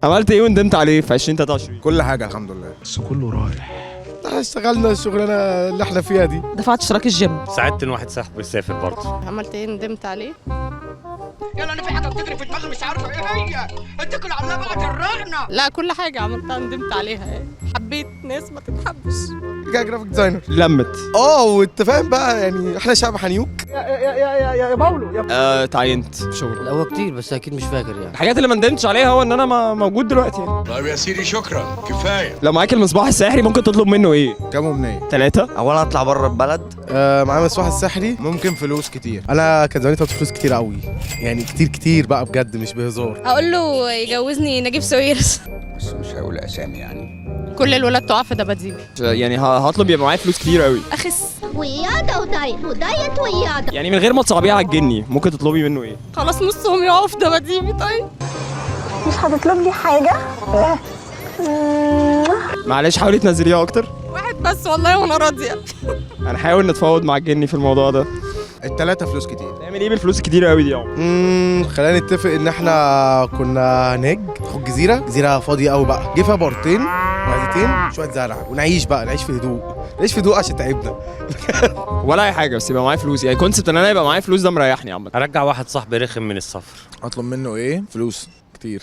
عملت ايه وندمت عليه في 2023؟ كل حاجه الحمد لله. بس كله رايح. احنا اشتغلنا الشغلانه اللي احنا فيها دي. دفعت اشتراك الجيم. ساعدت ان واحد صاحبي يسافر برضه. عملت ايه ندمت عليه؟ يلا انا في حاجه بتجري في دماغي مش عارفه ايه هي. اتكل على الله بقى جرعنا. لا كل حاجة عملتها ندمت عليها يعني. حبيت ناس ما تتحبش. كده جرافيك ديزاينر. لمت. وانت فاهم بقى يعني احنا شعب حنيوك. يا باولو تعينت في شغل. لا هو كتير بس اكيد مش فاكر يعني. الحاجات اللي ما ندمتش عليها هو ان انا موجود دلوقتي يعني. طيب يا سيدي شكرا كفايه. لو معاك المصباح السحري ممكن تطلب منه ايه؟ كام امنيه؟ 3. اولا اطلع بره البلد. معايا مصباح السحري. ممكن فلوس كتير. انا كان زماني طلبت فلوس كتير قوي يعني كتير كتير بقى بجد مش بهزار. هقول له يجوزني نجيب ساويرس. بس مش هقول اسامي يعني. كل الولاد تقع في دباديبي. يعني هطلب يبقى معايا فلوس كتير قوي. اخس. وياده ودايت وياده. يعني من غير ما تصعبيها على الجني ممكن تطلبي منه ايه؟ خلاص نصهم يقعوا في دباديبي طيب. مش هتطلب لي حاجه؟ معلش حاولي تنزليها اكتر. واحد بس والله وانا راضية. هنحاول نتفاوض مع الجني في الموضوع ده. التلاتة فلوس كتير. نعمل ايه بالفلوس الكتير قوي دي يا عمر؟ خلينا نتفق ان احنا كنا هنهج ناخد جزيره فاضيه قوي بقى، جه فيها بارتين معدتين شويه زرع ونعيش بقى، نعيش في هدوء، نعيش في هدوء عشان تعبنا. ولا اي حاجه بس يبقى معايا فلوس، يعني كونسبت ان انا يبقى معايا فلوس ده مريحني عامه. ارجع واحد صاحبي رخم من السفر. اطلب منه ايه؟ فلوس كتير.